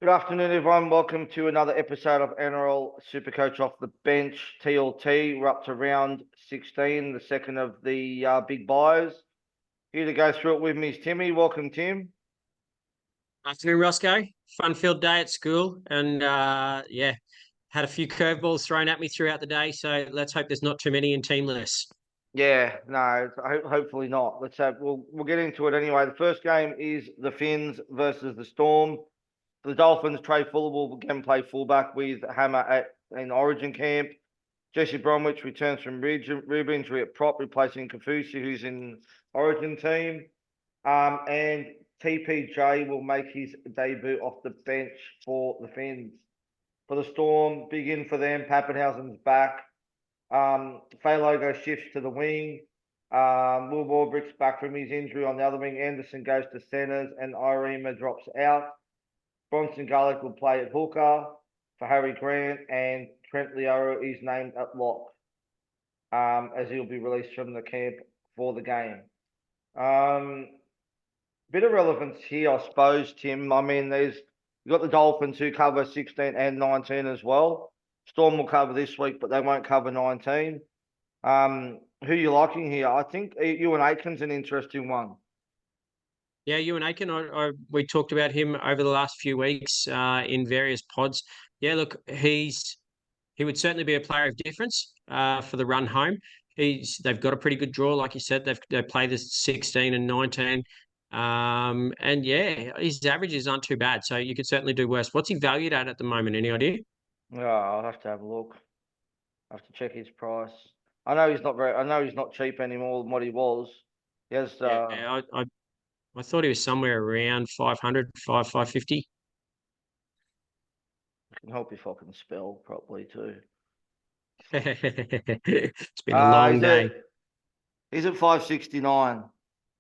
Good afternoon, everyone. Welcome to another episode of NRL Supercoach Off the Bench, TLT. We're up to round 16, the second of the big buys. Here to go through it with me is Timmy. Welcome, Tim. Afternoon, Roscoe. Fun-filled day at school, and had a few curveballs thrown at me throughout the day. So let's hope there's not too many in team lists. Yeah, no, hopefully not. We'll get into it anyway. The first game is the Finns versus the Storm. The Dolphins, Trey Fuller will again play fullback with Hammer in Origin camp. Jesse Bromwich returns from rib injury at prop, replacing Kafusi, who's in Origin team. And TPJ will make his debut off the bench for the Finns. For the Storm, big in for them. Pappenhausen's back. Logo shifts to the wing. Will Warbrick's back from his injury on the other wing. Anderson goes to centres and Irema drops out. Bronson Garlick will play at hooker for Harry Grant, and Trent Leora is named at lock as he'll be released from the camp for the game. Bit of relevance here, I suppose, Tim. I mean, you've got the Dolphins who cover 16 and 19 as well. Storm will cover this week, but they won't cover 19. Who are you liking here? I think Ewan Aitken's an interesting one. Yeah, Ewan Aiken, we talked about him over the last few weeks in various pods. Yeah, look, he would certainly be a player of difference for the run home. They've got a pretty good draw, like you said. They play the 16 and 19. And yeah, his averages aren't too bad, so you could certainly do worse. What's he valued at the moment? Any idea? Oh, I'll have to have a look. I have to check his price. I know he's not cheap anymore than what he was. He has. Yeah, I thought he was somewhere around 500, 550. I can help if I can spell properly too. It's been a long day. He's at 569.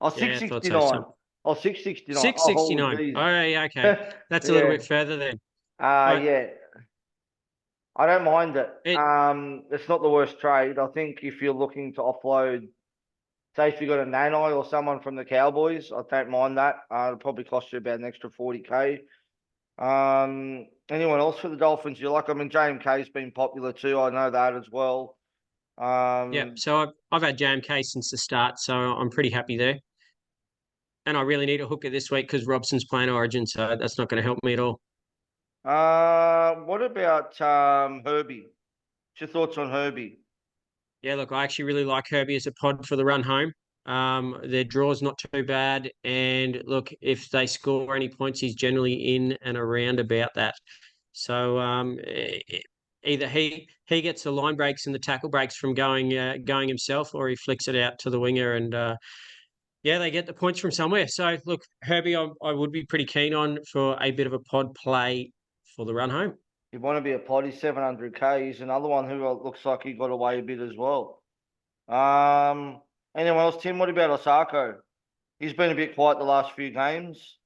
Oh, Yeah, I thought so. 669. Oh, 669. 669. Oh, yeah, okay. That's a little bit further then. Yeah. I don't mind it. It's not the worst trade. I think if you're looking to offload, say if you got a Nanai or someone from the Cowboys, I don't mind that. It'll probably cost you about an extra 40K. Anyone else for the Dolphins you like? I mean, JMK's been popular too. I know that as well. Yeah, so I've had JMK since the start, so I'm pretty happy there. And I really need a hooker this week because Robson's playing Origin, so that's not going to help me at all. What about Herbie? What's your thoughts on Herbie? Yeah, look, I actually really like Herbie as a pod for the run home. Their draw's not too bad, and look, if they score any points, he's generally in and around about that. So either he gets the line breaks and the tackle breaks from going himself, or he flicks it out to the winger, and yeah, they get the points from somewhere. So look, Herbie, I would be pretty keen on for a bit of a pod play for the run home. You want to be a pod? He's 700K. He's another one who looks like he got away a bit as well. Anyone else, Tim? What about Osako? He's been a bit quiet the last few games.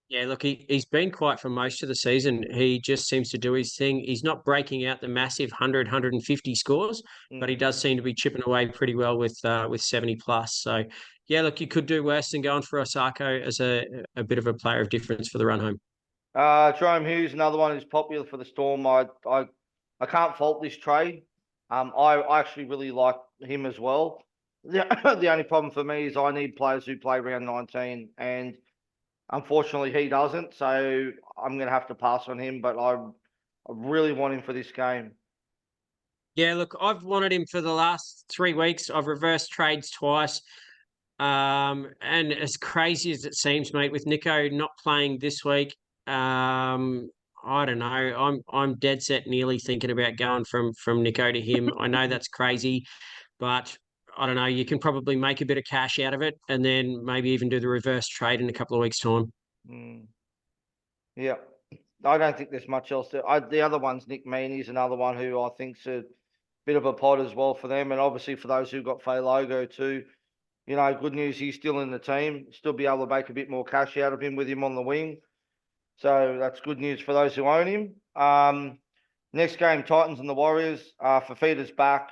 Yeah, look, he's been quiet for most of the season. He just seems to do his thing. He's not breaking out the massive 100, 150 scores, but he does seem to be chipping away pretty well with 70 plus. So, yeah, look, you could do worse than going for Osako as a bit of a player of difference for the run home. Jerome Hughes, another one who's popular for the Storm. I can't fault this trade. I actually really like him as well. The only problem for me is I need players who play round 19, and unfortunately he doesn't. So I'm going to have to pass on him. But I really want him for this game. Yeah, look, I've wanted him for the last 3 weeks. I've reversed trades twice. And as crazy as it seems, mate, with Nico not playing this week, I don't know. I'm dead set nearly thinking about going from Nico to him. I know that's crazy, but I don't know. You can probably make a bit of cash out of it and then maybe even do the reverse trade in a couple of weeks' time. Yeah. I don't think there's much else. The other one's Nick Meaney's another one who I think's a bit of a pod as well for them. And obviously for those who got Logo too, you know, good news, he's still in the team. Still be able to make a bit more cash out of him with him on the wing. So that's good news for those who own him. Next game, Titans and the Warriors. Fafita's back.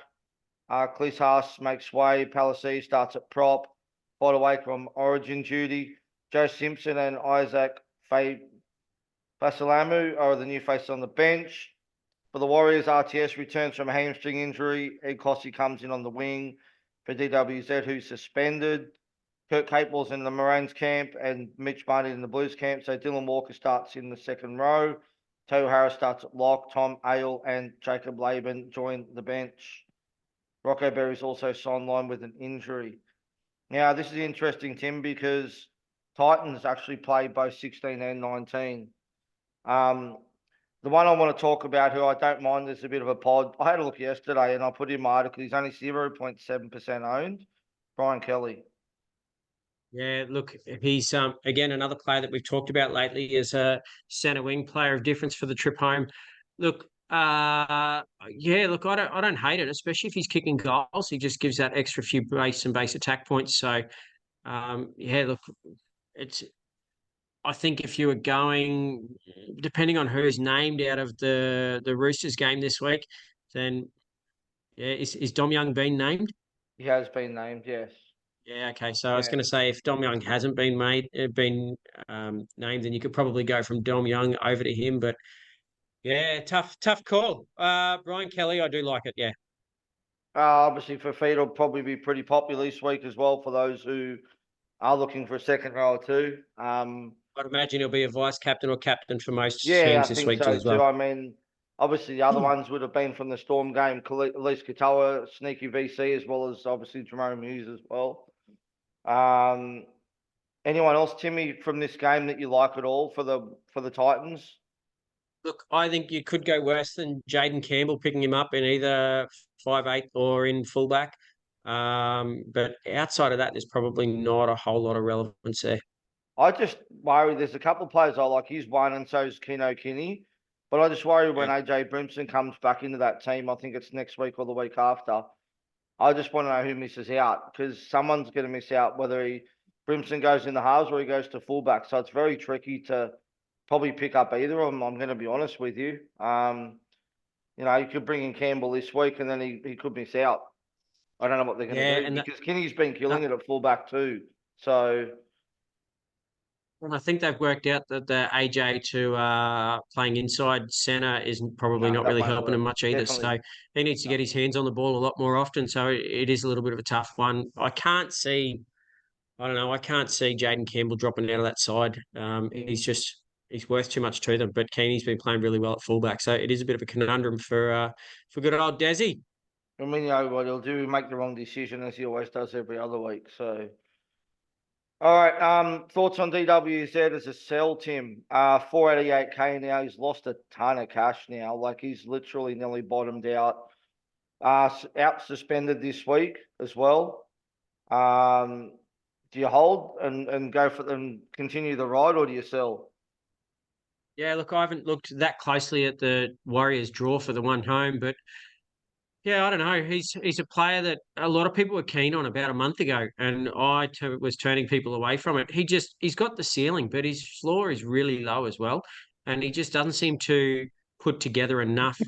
Cleese Haas makes way. Palisade starts at prop. Away from Origin duty. Joe Simpson and Isaac Vasalamu are the new face on the bench. For the Warriors, RTS returns from a hamstring injury. Ed Cossie comes in on the wing for DWZ, who's suspended. Kurt Capewell's in the Maroons camp and Mitch Martin in the Blues camp. So Dylan Walker starts in the second row. Tohu Harris starts at lock. Tom Ale and Jacob Laban join the bench. Rocco Berry's also sidelined with an injury. Now, this is interesting, Tim, because Titans actually played both 16 and 19. The one I want to talk about, who I don't mind, there's a bit of a pod. I had a look yesterday and I put in my article, he's only 0.7% owned. Brian Kelly. Yeah, look, he's again another player that we've talked about lately as a centre wing player of difference for the trip home. Look, yeah, look, I don't hate it, especially if he's kicking goals. He just gives that extra few base attack points. So, yeah, look, it's. I think if you were going, depending on who's named out of the Roosters game this week, then yeah, is Dom Young been named? He has been named, yes. Yeah, okay. So I was Yeah. going to say if Dom Young hasn't been named, then you could probably go from Dom Young over to him. But yeah, tough call. Brian Kelly, I do like it. Yeah, Obviously, Fafita will probably be pretty popular this week as well for those who are looking for a second row too. I'd imagine he'll be a vice captain or captain for most Yeah, teams I this think week so as too. well. I mean, obviously the other ones would have been from the Storm game, Elise Katoa, sneaky VC, as well as obviously Jerome Hughes as well. Anyone else, Timmy, from this game that you like at all for the Titans? Look, I think you could go worse than Jaden Campbell picking him up in either 5'8" or in fullback. But outside of that, there's probably not a whole lot of relevance there. I just worry there's a couple of players I like. He's one, and so is Keno Kinney. But I just worry when Yeah. AJ Brimson comes back into that team. I think it's next week or the week after. I just want to know who misses out because someone's going to miss out, whether Brimson goes in the halves or he goes to fullback. So it's very tricky to probably pick up either of them. I'm going to be honest with you. You could bring in Campbell this week and then he could miss out. I don't know what they're going Yeah, to do because Kinney's been killing it at fullback too. So and I think they've worked out that the AJ to playing inside centre is probably no, not that really won't helping work. him much either. Definitely. So he needs to No. get his hands on the ball a lot more often. So it is a little bit of a tough one. I don't know. I can't see Jaden Campbell dropping out of that side. He's worth too much to them. But Keeney's been playing really well at fullback, so it is a bit of a conundrum for good old Desi. I mean, you know what he'll do? He'll make the wrong decision as he always does every other week. So, all right. Thoughts on DWZ as a sell, Tim? 488K now. He's lost a ton of cash now. Like he's literally nearly bottomed out. Out suspended this week as well. Do you hold and go for them, continue the ride, or do you sell? Yeah, look, I haven't looked that closely at the Warriors draw for the one home, but yeah, I don't know. He's a player that a lot of people were keen on about a month ago, and was turning people away from it. He's got the ceiling, but his floor is really low as well, and he just doesn't seem to put together enough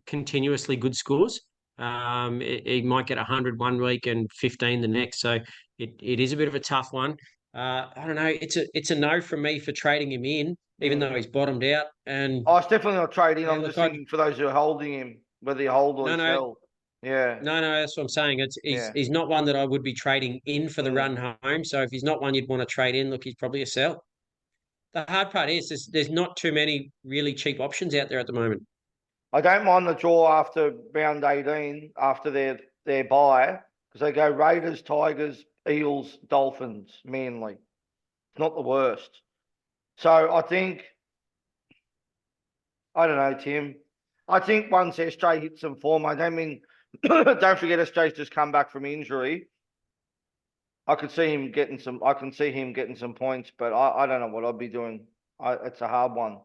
continuously good scores. He might get 100 one week and 15 the next, so it is a bit of a tough one. I don't know. It's a no from me for trading him in, even Mm. though he's bottomed out. And Oh, it's definitely not trading. yeah, I'm look, just I thinking for those who are holding him, whether you hold or no you no sell. Yeah, no, that's what I'm saying. yeah. He's not one that I would be trading in for the Mm. run home. So if he's not one you'd want to trade in, look, he's probably a sell. The hard part is there's not too many really cheap options out there at the moment. I don't mind the draw after round 18, after their bye, because they go Raiders, Tigers, Eels, Dolphins, Manly. It's not the worst. So I don't know, Tim. I think once SJ hits some form, I don't mean, don't forget SJ's just come back from injury. I can see him getting some points, but I don't know what I'd be doing. It's a hard one.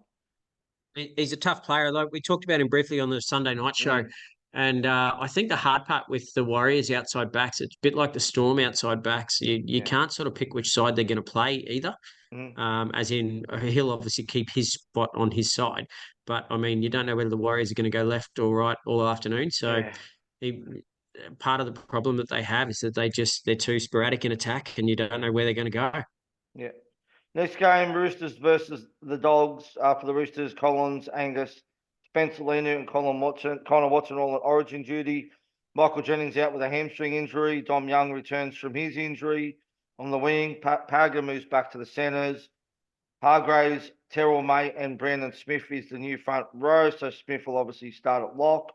He's a tough player. Like we talked about him briefly on the Sunday night show. Mm, And I think the hard part with the Warriors outside backs, it's a bit like the Storm outside backs. You yeah. can't sort of pick which side they're going to play either. Mm, As in, he'll obviously keep his spot on his side, but I mean, you don't know whether the Warriors are going to go left or right all afternoon. So, yeah. he, part of the problem that they have is that they're too sporadic in attack, and you don't know where they're going to go. Yeah. Next game, Roosters versus the Dogs. For the Roosters, Collins, Angus, Spencer Lenu, and Connor Watson all on origin duty. Michael Jennings out with a hamstring injury. Dom Young returns from his injury. On the wing, Paga moves back to the centres. Hargraves, Terrell May, and Brandon Smith is the new front row. So Smith will obviously start at lock.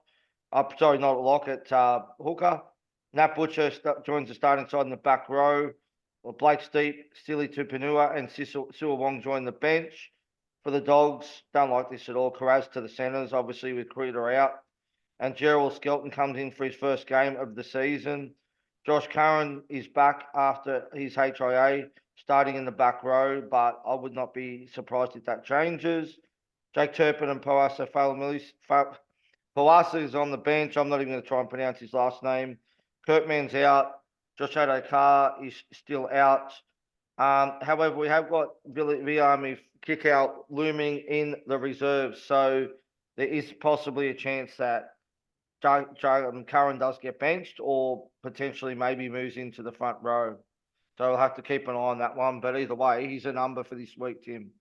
Sorry, not at lock, at hooker. Nat Butcher joins the starting side in the back row. Well, Blake Steep, Steely Tupanua, and Siwa Wong join the bench. For the Dogs, don't like this at all. Carraz to the centres, obviously with Critter out. And Gerald Skelton comes in for his first game of the season. Josh Curran is back after his HIA, starting in the back row, but I would not be surprised if that changes. Jake Turpin and Poasa Poasa is on the bench. I'm not even going to try and pronounce his last name. Kurtman's out. Josh Adokar is still out. However, we have got Viami kick out looming in the reserves, so there is possibly a chance that Curran does get benched or potentially maybe moves into the front row. So we'll have to keep an eye on that one. But either way, he's a number for this week, Tim.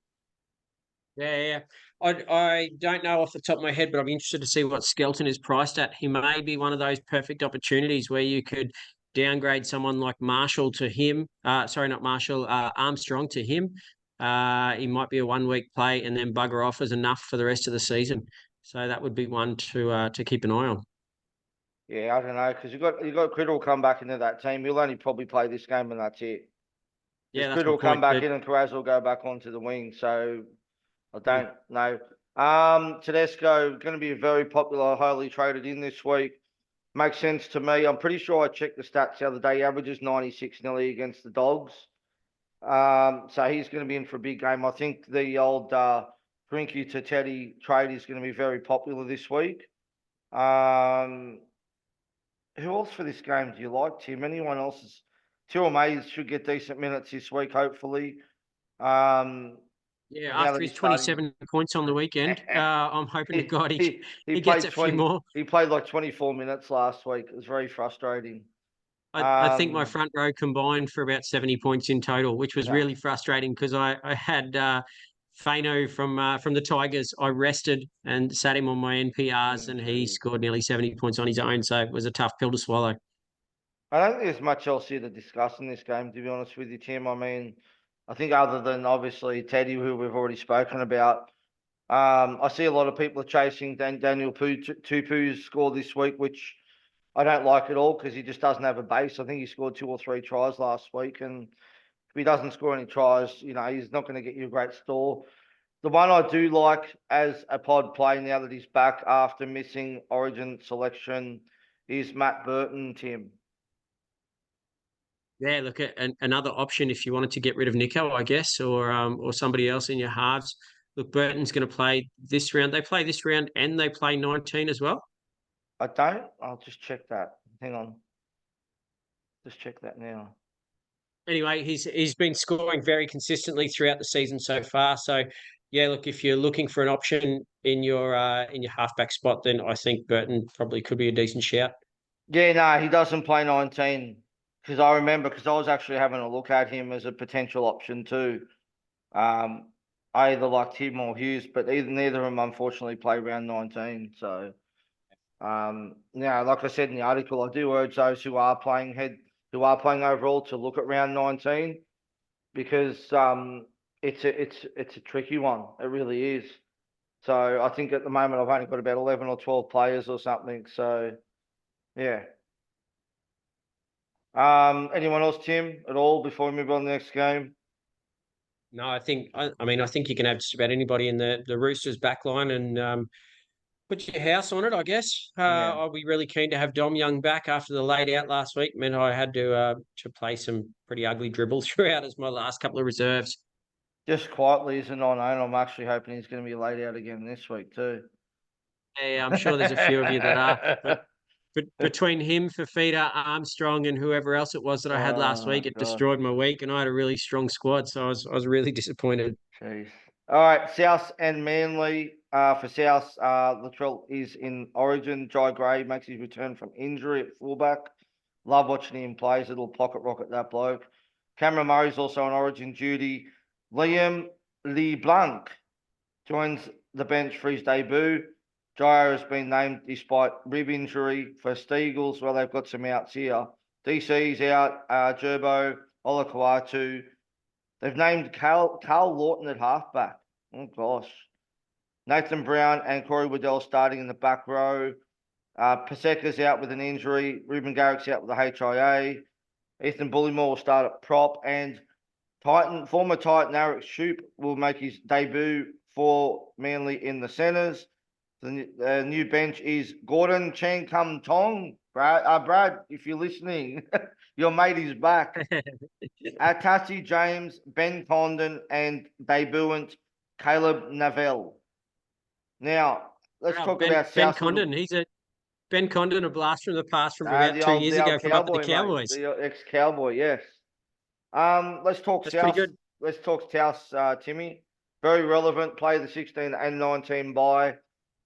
Yeah. I don't know off the top of my head, but I'm interested to see what Skelton is priced at. He may be one of those perfect opportunities where you could downgrade someone like Marshall to him. Sorry, not Marshall, Armstrong to him. He might be a 1 week play and then bugger off as enough for the rest of the season. So that would be one to keep an eye on. Yeah, I don't know, because you got Critter will come back into that team. He'll only probably play this game and that's it. Yeah, Because that's Critter my will come point. back But in and Carraz will go back onto the wing. So I mm, don't know. Tedesco going to be very popular, highly traded in this week. Makes sense to me. I'm pretty sure I checked the stats the other day. He averages 96 nearly against the Dogs. So he's going to be in for a big game. I think the old Frinky to Teddy trade is going to be very popular this week. Who else for this game do you like, Tim? Anyone else's? Tyrrell Mays should get decent minutes this week, hopefully. Um, yeah, now after that his he's starting, 27 points on the weekend, I'm hoping to he, God he he gets played a few 20. more. He played like 24 minutes last week. It was very frustrating. I think my Um, front row combined for about 70 points in total, which was yeah. really frustrating because I had Fano from the Tigers. I rested and sat him on my NPRs, Oh, and he geez. scored nearly 70 points on his own. So it was a tough pill to swallow. I don't think there's much else here to discuss in this game, to be honest with you, Tim. I mean, I think other than obviously Teddy, who we've already spoken about, I see a lot of people are chasing Daniel Tupu's score this week, which I don't like at all because he just doesn't have a base. I think he scored 2 or 3 tries last week, and if he doesn't score any tries, he's not going to get you a great score. The one I do like as a pod play now that he's back after missing Origin selection is Matt Burton, Tim. Yeah, look at another option if you wanted to get rid of Nico, I guess, or somebody else in your halves. Look, Burton's going to play this round. They play this round and they play 19 as well. I don't. I'll just check that. Hang on. Just check that now. Anyway, he's been scoring very consistently throughout the season so far. So yeah, look, if you're looking for an option in your halfback spot, then I think Burton probably could be a decent shout. Yeah, no, he doesn't play 19 because I remember because I was actually having a look at him as a potential option too. Um, I either liked him or Hughes, but neither of them unfortunately play round 19. So, like I said in the article, I do urge those who are playing overall to look at round 19 because it's a tricky one. It really is. So I think at the moment I've only got about 11 or 12 players or something. So yeah. Anyone else, Tim, at all before we move on to the next game? No, I think you can have just about anybody in the Roosters back line and put your house on it, I guess. Yeah. I'll be really keen to have Dom Young back after the laid out last week. Meant I had to play some pretty ugly dribbles throughout as my last couple of reserves. Just quietly as a non-owner, I'm actually hoping he's going to be laid out again this week too. Yeah, I'm sure there's a few of you that are. But between him, Fafita, Armstrong, and whoever else it was that I had last Oh week, it God, destroyed my week, and I had a really strong squad, so I was really disappointed. jeez. All right, South and Manly. For South, Latrell is in Origin. Jai Gray makes his return from injury at fullback. Love watching him play. He's a little pocket rocket, that bloke. Cameron Murray's also on Origin duty. Liam LeBlanc joins the bench for his debut. Jair has been named despite rib injury for Steagles. Well, they've got some outs here. DC's out, Gerbo, Olakawatu. They've named Carl Lawton at halfback. Oh, gosh. Nathan Brown and Corey Waddell starting in the back row. Paseka's out with an injury. Ruben Garrick's out with a HIA. Ethan Bullymore will start at prop. And former Titan Eric Shoup will make his debut for Manly in the centres. The new bench is Gordon Chang Kum Tong. Brad, if you're listening, your mate is back. Tassie James, Ben Condon, and debutant Caleb Navell. Now, let's talk about Ben South. Condon. Ben Condon, a blast from the past from about The 2 years ago old from up at the Cowboy, Cowboys. mate, the ex-Cowboy, yes. Let's talk That's South. pretty good. Let's talk South, Timmy. Very relevant. Play the 16 and 19 bye.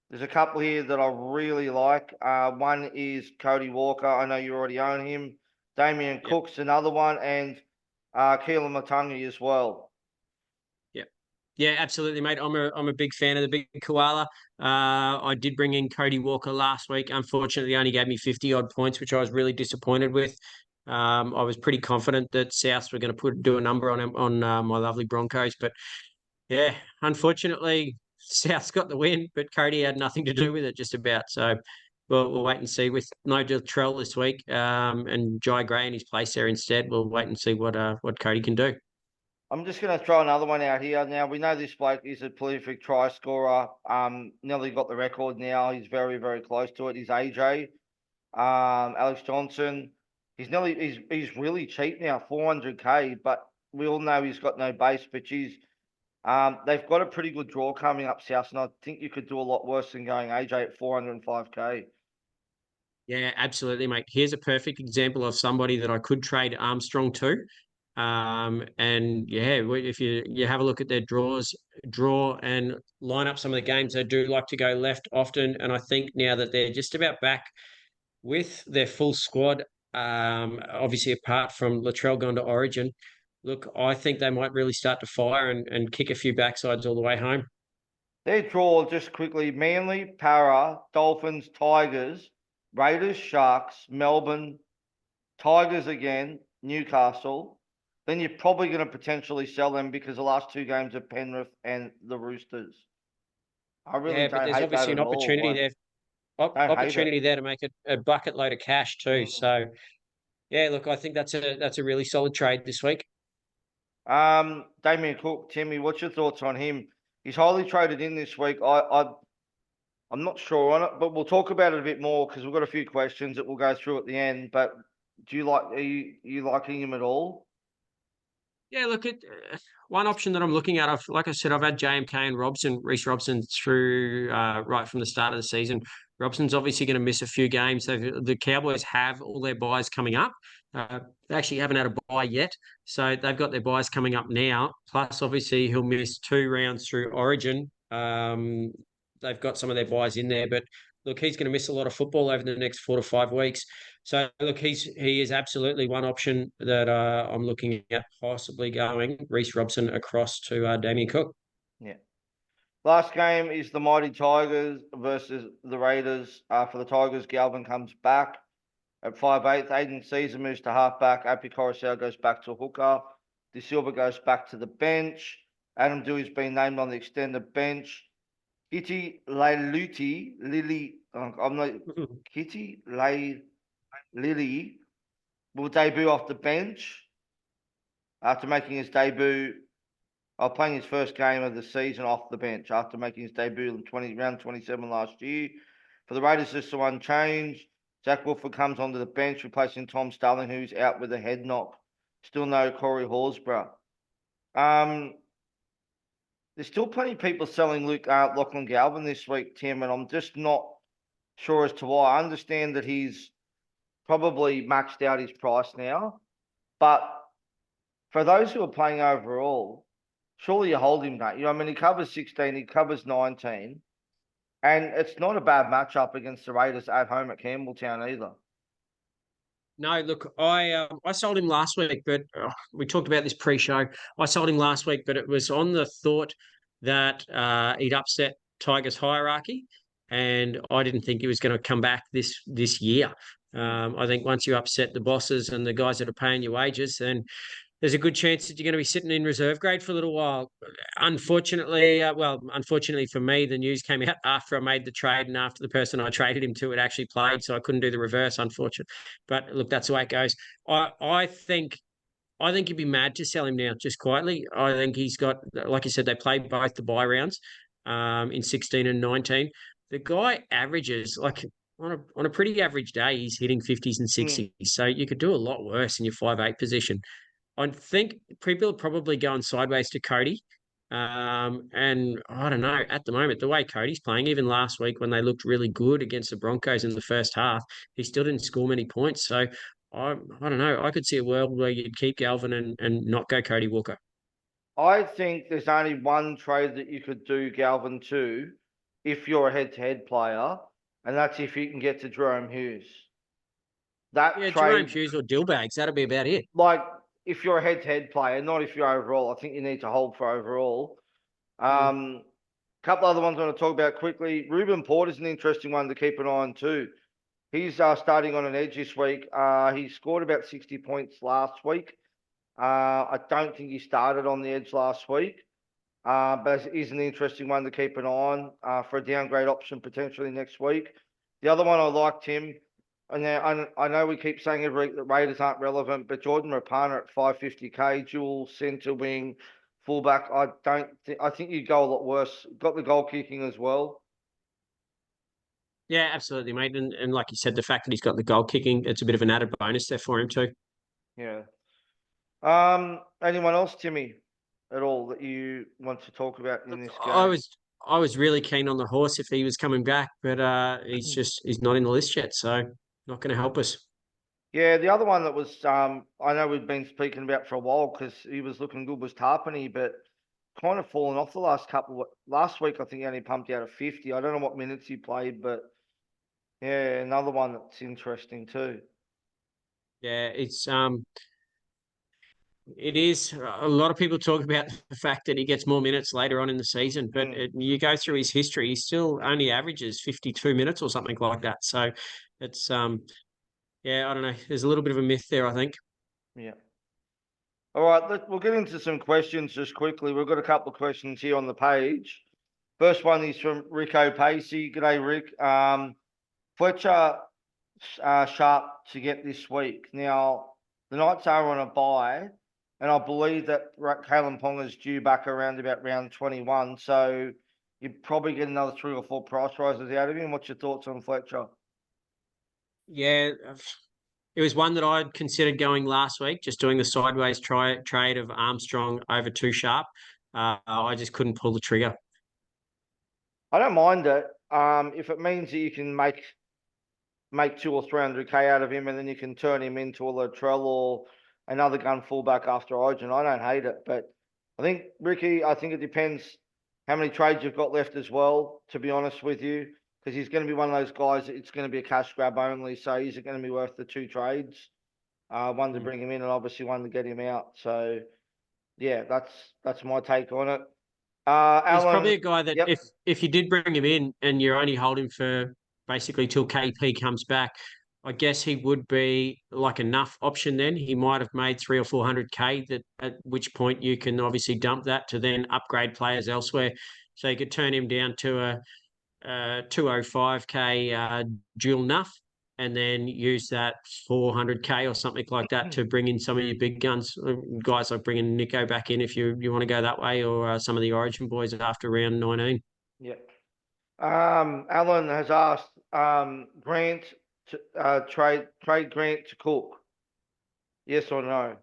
There's a couple here that I really like. One is Cody Walker. I know you already own him. Damien Cook's another one, and Keelan Matangi as well. Yeah, absolutely, mate. I'm a big fan of the big koala. I did bring in Cody Walker last week. Unfortunately, he only gave me 50 odd points, which I was really disappointed with. I was pretty confident that Souths were going to do a number on my lovely Broncos, but yeah, unfortunately, Souths got the win, but Cody had nothing to do with it, just about. So we'll wait and see with no Latrell this week, and Jai Gray in his place there instead. We'll wait and see what Cody can do. I'm just going to throw another one out here. Now, we know this bloke is a prolific try scorer. Nearly got the record now. He's very, very close to it. He's AJ. Alex Johnson. He's really cheap now, 400K, but we all know he's got no base, but they've got a pretty good draw coming up, South, and I think you could do a lot worse than going AJ at 405K. Yeah, absolutely, mate. Here's a perfect example of somebody that I could trade Armstrong to. And yeah, if you have a look at their draw and line up some of the games, they do like to go left often. And I think now that they're just about back with their full squad, obviously apart from Latrell gone to Origin, look, I think they might really start to fire and kick a few backsides all the way home. Their draw, just quickly, Manly, Para, Dolphins, Tigers, Raiders, Sharks, Melbourne, Tigers again, Newcastle. Then you're probably going to potentially sell them because the last two games are Penrith and the Roosters. I really But don't there's hate that obviously an at all. opportunity there. Don't hate it. Opportunity there to make a bucket load of cash too. So yeah, look, I think that's a really solid trade this week. Damien Cook, Timmy, what's your thoughts on him? He's highly traded in this week. I'm not sure on it, but we'll talk about it a bit more because we've got a few questions that we'll go through at the end. But are you liking him at all? Yeah, look at one option that I'm looking at. Like I said, I've had JMK and Reece Robson through right from the start of the season. Robson's obviously going to miss a few games. The Cowboys have all their buys coming up. They actually haven't had a buy yet, so they've got their buys coming up now. Plus, obviously, he'll miss 2 rounds through Origin. They've got some of their buys in there, but look, he's going to miss a lot of football over the next 4 to 5 weeks. So look, he is absolutely one option that I'm looking at possibly going Reece Robson across to Damien Cook. Yeah. Last game is the mighty Tigers versus the Raiders. For the Tigers, Galvin comes back at 5'8". Aiden Caesar moves to halfback. Api Coruscant goes back to hooker. De Silva goes back to the bench. Adam Dewey's been named on the extended bench. Kitty Leiluti, Lily, I'm not, Kitty Lily will debut off the bench after making his debut, playing his first game of the season off the bench after making his debut in round 27 last year. For the Raiders, this is one change. Jack Woodford comes onto the bench, replacing Tom Starling, who's out with a head knock. Still no Corey Horsburgh. There's still plenty of people selling Lachlan Galvin this week, Tim, and I'm just not sure as to why. I understand that he's probably maxed out his price now, but for those who are playing overall, surely you hold him, don't you? I mean, he covers 16, he covers 19, and it's not a bad matchup against the Raiders at home at Campbelltown either. No, look, I sold him last week, but we talked about this pre-show. I sold him last week, but it was on the thought that he'd upset Tiger's hierarchy, and I didn't think he was going to come back this year. I think once you upset the bosses and the guys that are paying your wages, then there's a good chance that you're going to be sitting in reserve grade for a little while. Unfortunately for me, the news came out after I made the trade and after the person I traded him to had actually played, so I couldn't do the reverse, unfortunately. But look, that's the way it goes. I think you'd be mad to sell him now, just quietly. I think he's got, like you said, they played both the bye rounds, in 16 and 19. The guy averages like on a pretty average day, he's hitting 50s and Mm. 60s. So you could do a lot worse in your 5'8" position. I think people are probably going sideways to Cody. And I don't know, at the moment, the way Cody's playing, even last week when they looked really good against the Broncos in the first half, he still didn't score many points. So I don't know. I could see a world where you'd keep Galvin and not go Cody Walker. I think there's only one trade that you could do Galvin to if you're a head-to-head player, and that's if you can get to Jerome Hughes. That Yeah, Jerome trade, Hughes or Dillbags, that'll be about it. like if you're a head-to-head player, not if you're overall. I think you need to hold for overall. Mm. Couple other ones I want to talk about quickly. Ruben Porter's an interesting one to keep an eye on too. He's starting on an edge this week. He scored about 60 points last week. I don't think he started on the edge last week, but he's an interesting one to keep an eye on for a downgrade option potentially next week. The other one I like, Tim, and now I know we keep saying every week that Raiders aren't relevant, but Jordan Rapana at 550k, dual centre wing, fullback. I think you go a lot worse. Got the goal kicking as well. Yeah, absolutely, mate. And like you said, the fact that he's got the goal kicking, it's a bit of an added bonus there for him too. Yeah. Anyone else, Timmy, at all that you want to talk about in Look, this I game? was I was really keen on the horse if he was coming back, but he's not in the list yet, so not going to help us. Yeah, the other one that was I know we've been speaking about for a while because he was looking good was Tarpany, but kind of fallen off the last couple. Last week I think he only pumped out of 50. I don't know what minutes he played, but yeah, another one that's interesting too. Yeah, it is. A lot of people talk about the fact that he gets more minutes later on in the season, but Mm, you go through his history, he still only averages 52 minutes or something like that. So it's yeah, I don't know. There's a little bit of a myth there, I think. yeah. All right, we'll get into some questions just quickly. We've got a couple of questions here on the page. First one is from Rico Pacey. G'day, Rick. Fletcher sharp to get this week. Now, the Knights are on a bye, and I believe that Kalen Ponga's due back around about round 21. So you probably get another 3 or 4 price rises out of him. What's your thoughts on Fletcher? Yeah, it was one that I'd considered going last week, just doing the sideways trade of Armstrong over Too Sharp. I just couldn't pull the trigger. I don't mind it. If it means that you can make 200 or 300k out of him, and then you can turn him into a Latrell or another gun fullback after Origin. I don't hate it, but I think Ricky, I think it depends how many trades you've got left as well. To be honest with you, because he's going to be one of those guys that it's going to be a cash grab only. So is it going to be worth the 2 trades? One to Mm. bring him in, and obviously one to get him out. So yeah, that's my take on it. He's Alan, probably a guy that yep, if you did bring him in and you're only holding for basically till KP comes back, I guess he would be like enough option then. He might have made 300 or 400k that at which point you can obviously dump that to then upgrade players elsewhere. So you could turn him down to a 205k dual nuff and then use that 400k or something like that to bring in some of your big guns, guys like bringing Nico back in if you want to go that way, or some of the Origin boys after round 19. yep. Alan has asked, Grant to trade Grant to Cook. Yes or no?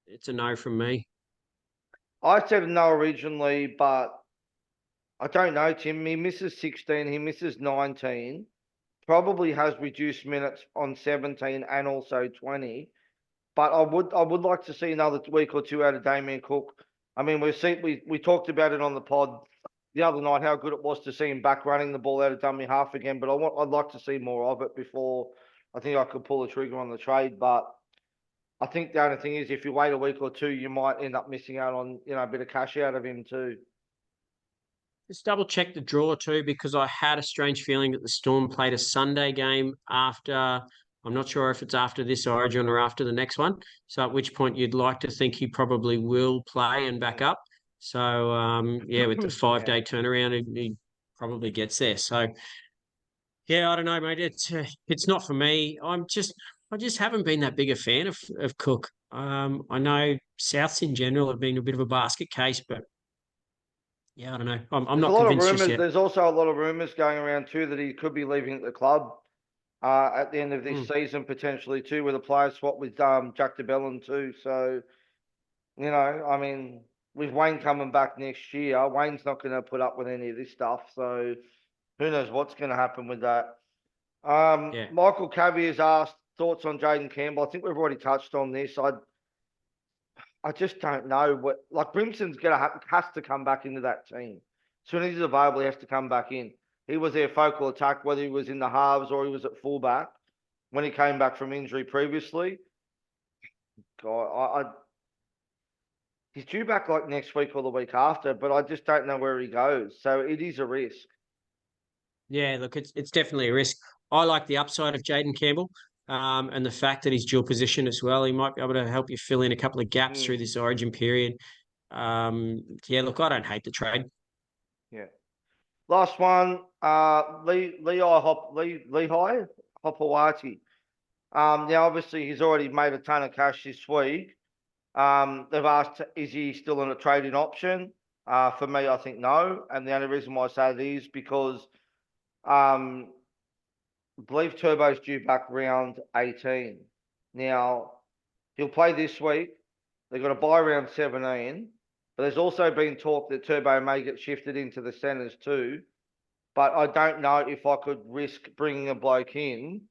It's a no from me. I said no originally, but I don't know, Tim. He misses 16, he misses 19, probably has reduced minutes on 17 and also 20. But I would like to see another week or two out of Damien Cook. I mean, we talked about it on the pod the other night how good it was to see him back running the ball out of dummy half again. But I'd like to see more of it before I think I could pull the trigger on the trade, but I think the only thing is if you wait a week or two, you might end up missing out on, a bit of cash out of him too. Just double check the draw too, because I had a strange feeling that the Storm played a Sunday game after. I'm not sure if it's after this Origin or after the next one. So at which point you'd like to think he probably will play and back up. So yeah, with the 5-day turnaround, he probably gets there. So yeah, I don't know, mate. It's not for me. I just haven't been that big a fan of Cook. I know Souths in general have been a bit of a basket case, but yeah, I don't know. I'm There's a not lot of convinced just rumours. yet. There's also a lot of rumours going around too that he could be leaving the club at the end of this Mm. season potentially too, with a player swap with Jack DeBellin too. So I mean, with Wayne coming back next year, Wayne's not going to put up with any of this stuff. So who knows what's going to happen with that. Yeah. Michael Cabby has asked thoughts on Jaden Campbell. I think we've already touched on this. I just don't know what, like, Brimson's has to come back into that team. As soon as he's available, he has to come back in. He was their focal attack, whether he was in the halves or he was at fullback when he came back from injury previously. God, he's due back like next week or the week after, but I just don't know where he goes. So it is a risk. Yeah, look, it's definitely a risk. I like the upside of Jaden Campbell, and the fact that he's dual position as well. He might be able to help you fill in a couple of gaps through Mm, this Origin period. Yeah, look, I don't hate the trade. yeah. Last one, Lehigh Hopewati. Now obviously he's already made a ton of cash this week. They've asked, is he still in a trading option? For me, I think no. And the only reason why I say it is because I believe Turbo's due back round 18. Now, he'll play this week. They've got to buy round 17. But there's also been talk that Turbo may get shifted into the centres too. But I don't know if I could risk bringing a bloke in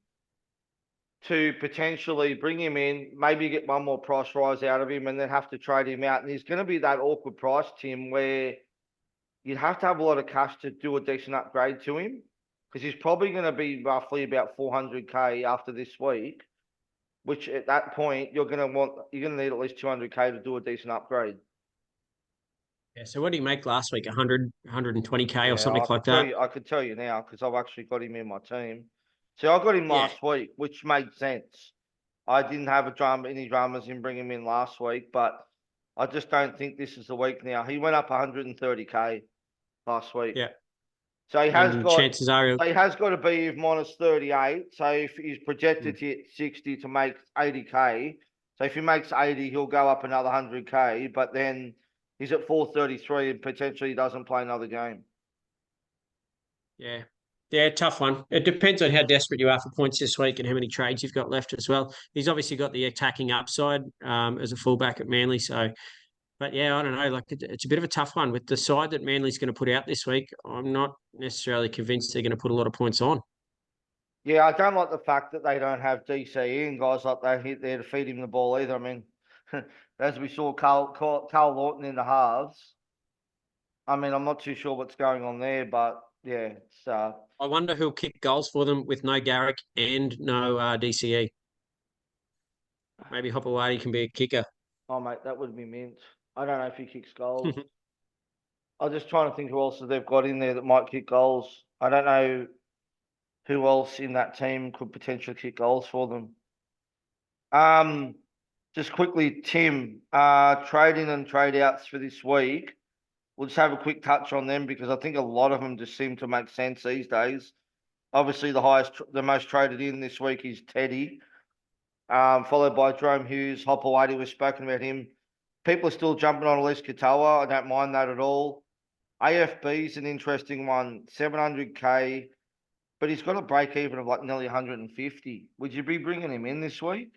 to potentially bring him in, maybe get one more price rise out of him and then have to trade him out. And he's going to be that awkward price, Tim, where you'd have to have a lot of cash to do a decent upgrade to him because he's probably going to be roughly about 400k after this week, which at that point you're going to need at least 200k to do a decent upgrade. Yeah, so what did he make last week? 100, 120k or Yeah, something like that? I could tell you now because I've actually got him in my team. See, I got him Yeah. last week, which made sense. I didn't have any dramas in bringing him in last week, but I just don't think this is the week now. He went up 130k last week. Yeah. So And chances are, he has got to be minus 38. So if he's projected mm, to hit 60 to make 80k, so if he makes 80, he'll go up another 100k, but then he's at 433 and potentially doesn't play another game. yeah. Yeah, tough one. It depends on how desperate you are for points this week and how many trades you've got left as well. He's obviously got the attacking upside as a fullback at Manly. So, but yeah, I don't know. Like it's a bit of a tough one with the side that Manly's going to put out this week. I'm not necessarily convinced they're going to put a lot of points on. Yeah, I don't like the fact that they don't have DC and guys like that hit there to feed him the ball either. I mean, as we saw Carl Lawton in the halves. I mean, I'm not too sure what's going on there, but yeah, it's I wonder who'll kick goals for them with no Garrick and no DCE. Maybe Hopewadi can be a kicker. oh mate, that would be mint. I don't know if he kicks goals. I'm just trying to think who else they've got in there that might kick goals. I don't know who else in that team could potentially kick goals for them. Just quickly, Tim, trade in and trade outs for this week. We'll just have a quick touch on them because I think a lot of them just seem to make sense these days. Obviously, the most traded in this week is Teddy, followed by Jerome Hughes, Hopewadi. We've spoken about him. People are still jumping on Elise Katoa. I don't mind that at all. AFB is an interesting one, 700k, but he's got a break even of like nearly 150. Would you be bringing him in this week?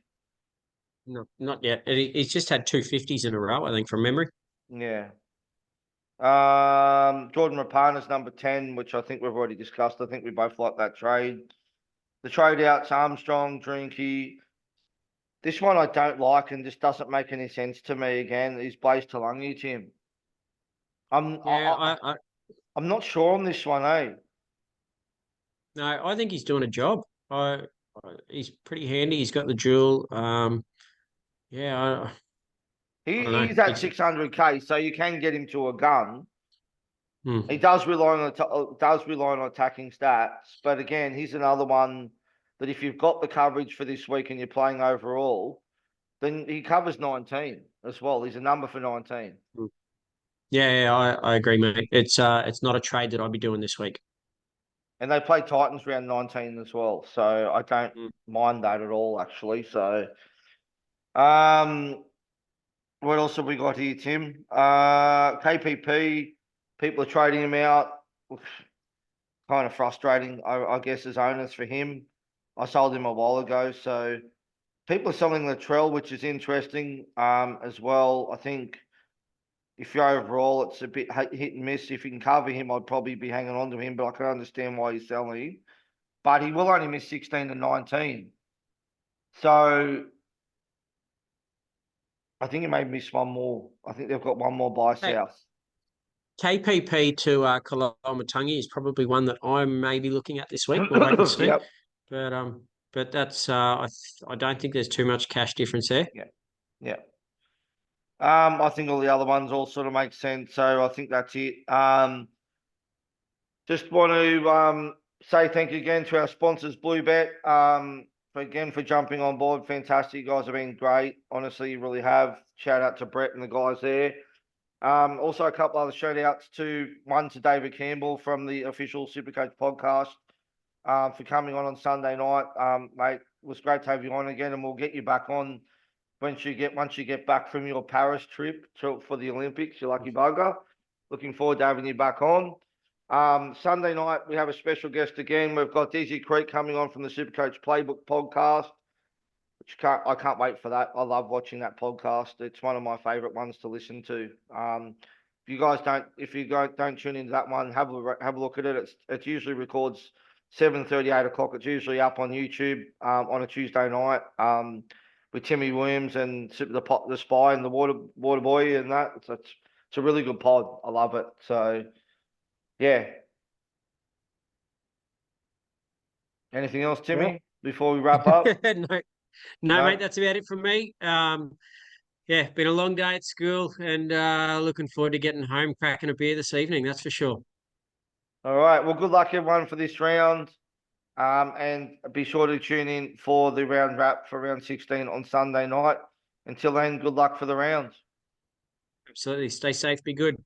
No, not yet. He's just had 250s in a row, I think, from memory. Yeah. Jordan Rapana's number 10, which I think we've already discussed. I think we both like that trade. The trade outs, Armstrong, Drinky. This one I don't like and just doesn't make any sense to me again. Is Blaze Talangi, Tim. I'm Yeah, I'm not sure on this one, eh? no, I think he's doing a job. I He's pretty handy. He's got the dual. Yeah, I don't know. He's at It's 600K, so you can get him to a gun. He hmm. does rely on attacking stats, but again, he's another one that if you've got the coverage for this week and you're playing overall, then he covers 19 as well. He's a number for 19. Yeah, I agree, mate. It's not a trade that I'd be doing this week. And they play Titans round 19 as well. So I don't Mm. mind that at all, actually. So um what else have we got here, Tim? KPP, people are trading him out. Kind of frustrating, I guess, as owners for him. I sold him a while ago, so people are selling Latrell, which is interesting as well. I think if you're overall, it's a bit hit and miss. If you can cover him, I'd probably be hanging on to him, but I can understand why you're selling him. But he will only miss 16 to 19. So I think he may miss one more. I think they've got one more by Hey, south. KPP to Koloamatangi is probably one that I may be looking at this week. We'll wait and see. Yep. But that's I don't think there's too much cash difference there. Yeah. Yeah. I think all the other ones all sort of make sense. So I think that's it. Just want to say thank you again to our sponsors, Bluebet. For jumping on board. Fantastic. You guys have been great. Honestly, you really have. Shout out to Brett and the guys there. Also a couple other shout outs one to David Campbell from the official Supercoach podcast for coming on Sunday night. Mate, it was great to have you on again, and we'll get you back on once you get back from your Paris trip for the Olympics, you lucky bugger. Looking forward to having you back on. Sunday night we have a special guest again. We've got Dizzy Creek coming on from the Supercoach Playbook podcast, which I can't wait for that. I love watching that podcast. It's one of my favourite ones to listen to. If you guys don't tune into that one, have a look at it. It usually records 7:30, 8 o'clock. It's usually up on YouTube on a Tuesday night. With Timmy Williams and the Spy and the Water Boy and that. It's a really good pod. I love it. So yeah. Anything else, Timmy, before we wrap up? No, mate, that's about it from me. Yeah, been a long day at school and looking forward to getting home, cracking a beer this evening, that's for sure. All right. Well, good luck everyone for this round. And be sure to tune in for the round wrap for round 16 on Sunday night. Until then, good luck for the rounds. Absolutely. Stay safe, be good.